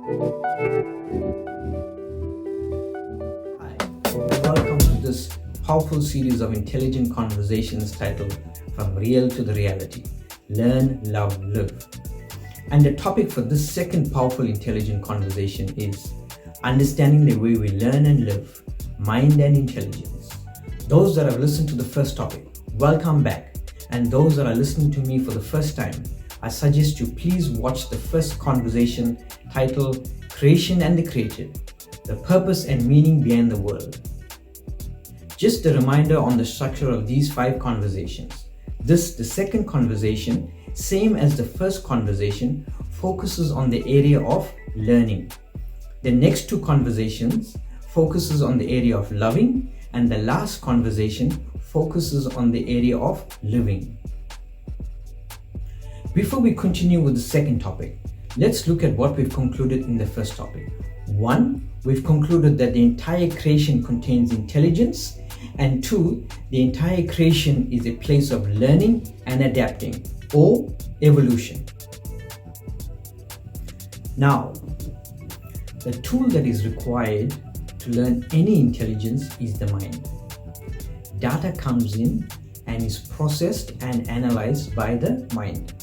Hi, welcome to this powerful series of intelligent conversations titled From Real to the Reality: Learn, Love, Live. And the topic for this second powerful intelligent conversation is understanding the way we learn and live, mind and intelligence. Those that have listened to the first topic, welcome back. And those that are listening to me for the first time, I suggest you please watch the first conversation titled Creation and the Created: The Purpose and Meaning Behind the World. Just a reminder on the structure of these 5 conversations. The second conversation, same as the first conversation, focuses on the area of learning. The next 2 conversations focuses on the area of loving, and the last conversation focuses on the area of living. Before we continue with the second topic, let's look at what we've concluded in the first topic. 1, we've concluded that the entire creation contains intelligence, and 2, the entire creation is a place of learning and adapting, or evolution. Now, the tool that is required to learn any intelligence is the mind. Data comes in and is processed and analyzed by the mind.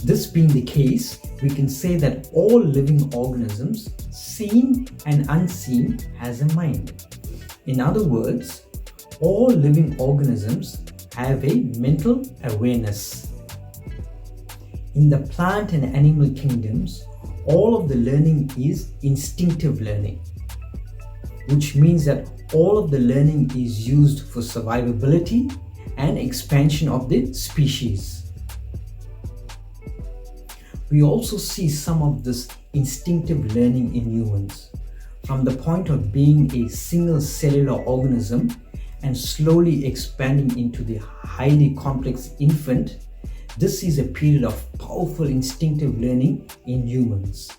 This being the case, we can say that all living organisms, seen and unseen, has a mind. In other words, all living organisms have a mental awareness. In the plant and animal kingdoms, all of the learning is instinctive learning, which means that all of the learning is used for survivability and expansion of the species. We also see some of this instinctive learning in humans. From the point of being a single cellular organism and slowly expanding into the highly complex infant, this is a period of powerful instinctive learning in humans.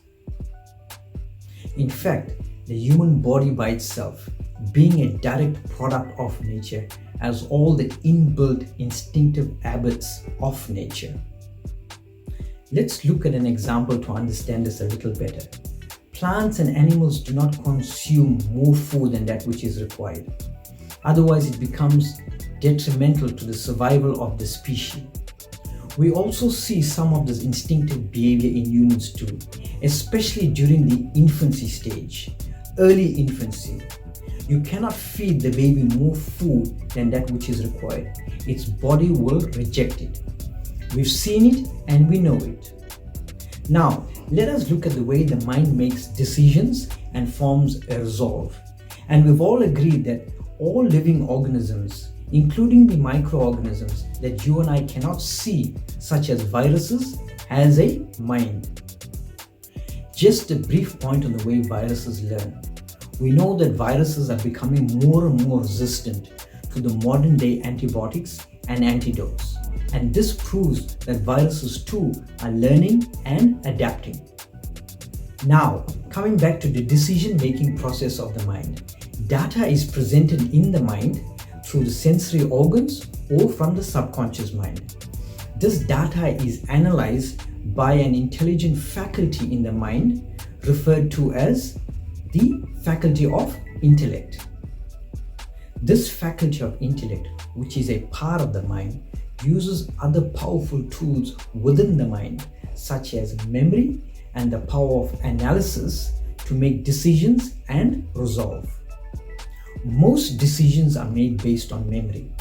In fact, the human body by itself, being a direct product of nature, has all the inbuilt instinctive habits of nature. Let's look at an example to understand this a little better. Plants and animals do not consume more food than that which is required. Otherwise, it becomes detrimental to the survival of the species. We also see some of this instinctive behavior in humans too, especially during the infancy stage, early infancy. You cannot feed the baby more food than that which is required. Its body will reject it. We've seen it and we know it. Now, let us look at the way the mind makes decisions and forms a resolve. And we've all agreed that all living organisms, including the microorganisms that you and I cannot see, such as viruses, has a mind. Just a brief point on the way viruses learn. We know that viruses are becoming more and more resistant to the modern day antibiotics and antidotes. And this proves that viruses too are learning and adapting. Now, coming back to the decision-making process of the mind. Data is presented in the mind through the sensory organs or from the subconscious mind. This data is analyzed by an intelligent faculty in the mind referred to as the faculty of intellect. This faculty of intellect, which is a part of the mind, uses other powerful tools within the mind, such as memory and the power of analysis, to make decisions and resolve. Most decisions are made based on memory,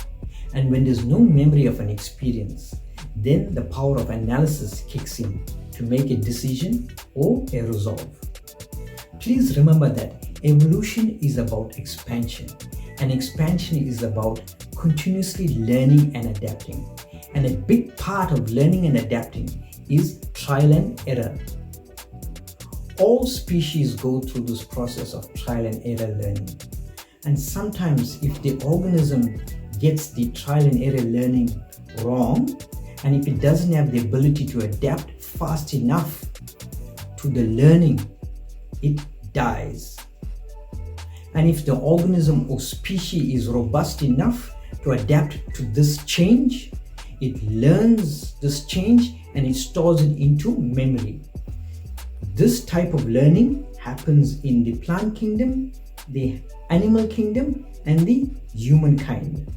and when there's no memory of an experience, then the power of analysis kicks in to make a decision or a resolve. Please remember that evolution is about expansion, and expansion is about continuously learning and adapting. And a big part of learning and adapting is trial and error. All species go through this process of trial and error learning. And sometimes if the organism gets the trial and error learning wrong, and if it doesn't have the ability to adapt fast enough to the learning, it dies. And if the organism or species is robust enough to adapt to this change, it learns this change and it stores it into memory. This type of learning happens in the plant kingdom, the animal kingdom, and the humankind.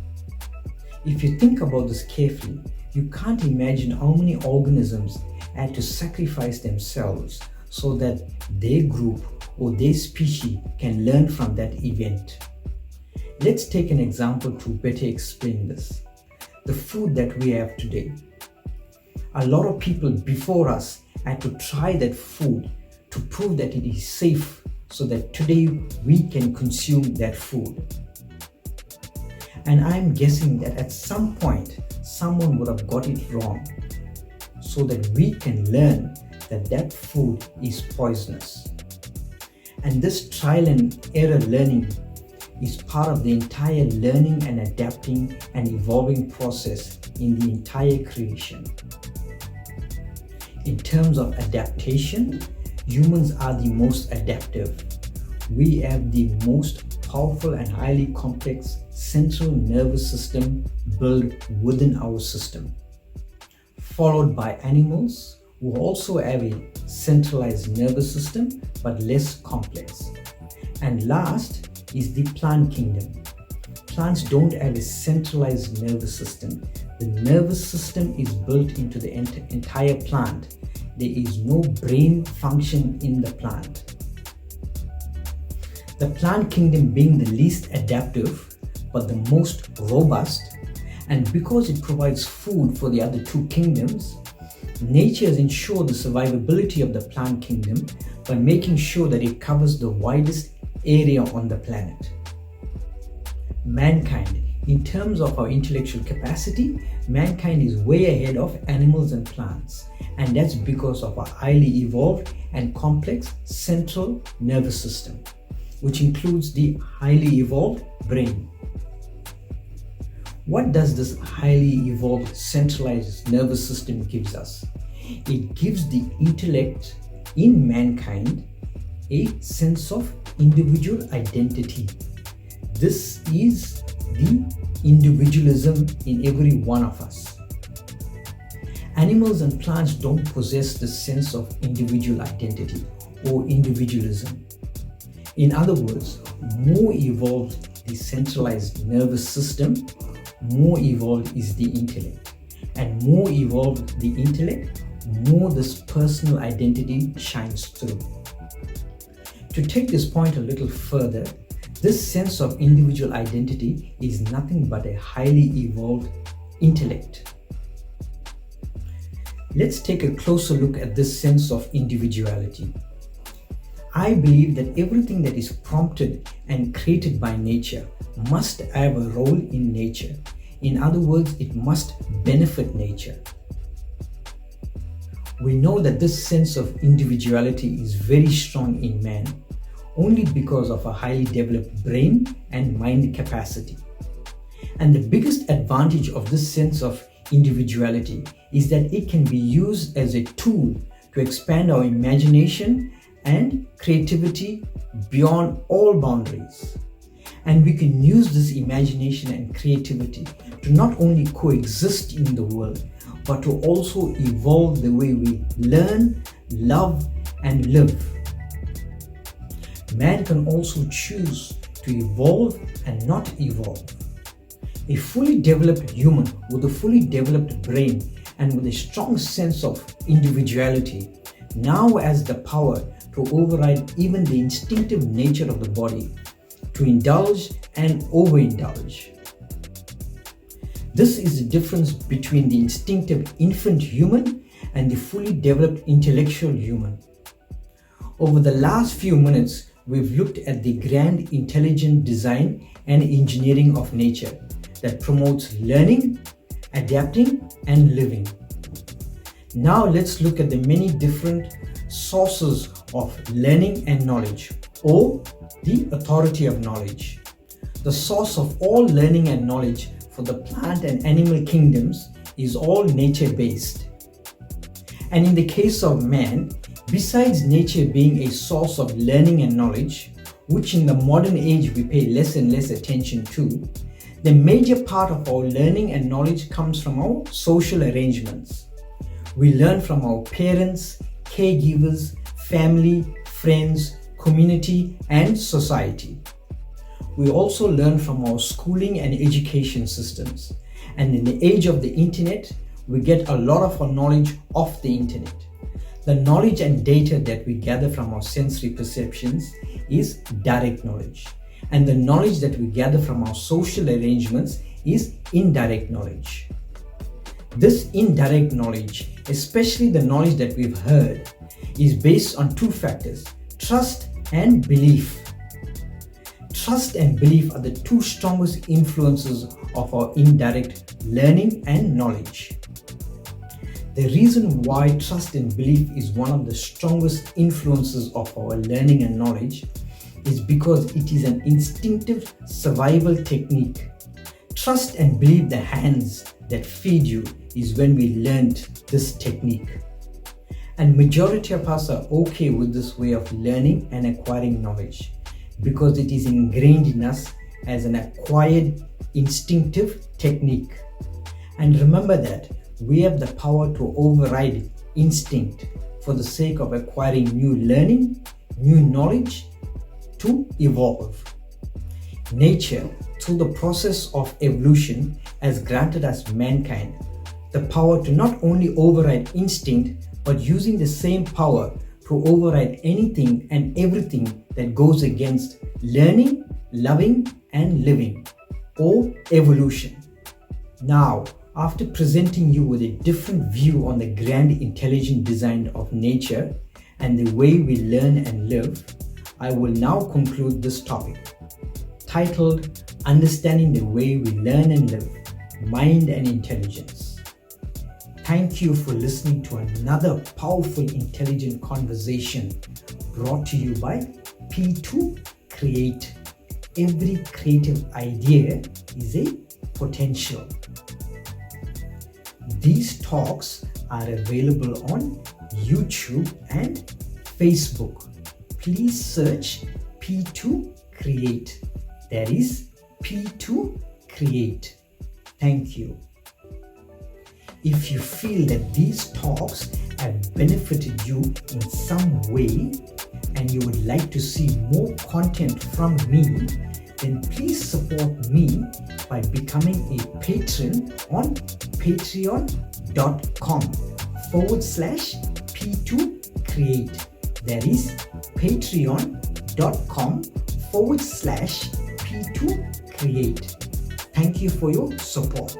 If you think about this carefully, you can't imagine how many organisms had to sacrifice themselves so that their group or their species can learn from that event. Let's take an example to better explain this. The food that we have today. A lot of people before us had to try that food to prove that it is safe so that today we can consume that food. And I'm guessing that at some point someone would have got it wrong so that we can learn that that food is poisonous. And this trial and error learning is part of the entire learning and adapting and evolving process in the entire creation. In terms of adaptation, humans are the most adaptive. We have the most powerful and highly complex central nervous system built within our system, followed by animals who also have a centralized nervous system but less complex. And last is the plant kingdom. Plants don't have a centralized nervous system. The nervous system is built into the entire plant. There is no brain function in the plant. The plant kingdom being the least adaptive but the most robust, and because it provides food for the other two kingdoms, nature has ensured the survivability of the plant kingdom by making sure that it covers the widest area on the planet. Mankind, in terms of our intellectual capacity, mankind is way ahead of animals and plants, and that's because of our highly evolved and complex central nervous system, which includes the highly evolved brain. What does this highly evolved centralized nervous system gives us? It gives the intellect in mankind a sense of individual identity. This is the individualism in every one of us. Animals and plants don't possess the sense of individual identity or individualism. In other words, more evolved the centralized nervous system, more evolved is the intellect. And more evolved the intellect, more this personal identity shines through. To take this point a little further, this sense of individual identity is nothing but a highly evolved intellect. Let's take a closer look at this sense of individuality. I believe that everything that is prompted and created by nature must have a role in nature. In other words, it must benefit nature. We know that this sense of individuality is very strong in man, only because of a highly developed brain and mind capacity. And the biggest advantage of this sense of individuality is that it can be used as a tool to expand our imagination and creativity beyond all boundaries. And we can use this imagination and creativity to not only coexist in the world, but to also evolve the way we learn, love, and live. Man can also choose to evolve and not evolve. A fully developed human with a fully developed brain and with a strong sense of individuality now has the power to override even the instinctive nature of the body, to indulge and overindulge. This is the difference between the instinctive infant human and the fully developed intellectual human. Over the last few minutes, we've looked at the grand intelligent design and engineering of nature that promotes learning, adapting, and living. Now let's look at the many different sources of learning and knowledge, or the authority of knowledge. The source of all learning and knowledge for the plant and animal kingdoms is all nature-based. And in the case of man, besides nature being a source of learning and knowledge, which in the modern age we pay less and less attention to, the major part of our learning and knowledge comes from our social arrangements. We learn from our parents, caregivers, family, friends, community, and society. We also learn from our schooling and education systems. And in the age of the internet, we get a lot of our knowledge off the internet. The knowledge and data that we gather from our sensory perceptions is direct knowledge. And the knowledge that we gather from our social arrangements is indirect knowledge. This indirect knowledge, especially the knowledge that we've heard, is based on two factors: trust and belief. Trust and belief are the two strongest influences of our indirect learning and knowledge. The reason why trust and belief is one of the strongest influences of our learning and knowledge is because it is an instinctive survival technique. Trust and believe the hands that feed you is when we learned this technique. And majority of us are okay with this way of learning and acquiring knowledge because it is ingrained in us as an acquired instinctive technique. And remember that we have the power to override instinct for the sake of acquiring new learning, new knowledge to evolve. Nature, through the process of evolution, has granted us mankind the power to not only override instinct, but using the same power to override anything and everything that goes against learning, loving, and living, or evolution. Now, after presenting you with a different view on the grand intelligent design of nature and the way we learn and live, I will now conclude this topic, titled Understanding the Way We Learn and Live, Mind and Intelligence. Thank you for listening to another powerful intelligent conversation brought to you by P2 Create. Every creative idea is a potential. These talks are available on YouTube and Facebook. Please search P2 Create. That is P2 Create. Thank you. If you feel that these talks have benefited you in some way and you would like to see more content from me, then please support me by becoming a patron on patreon.com/P2Create. That is patreon.com/P2Create. Thank you for your support.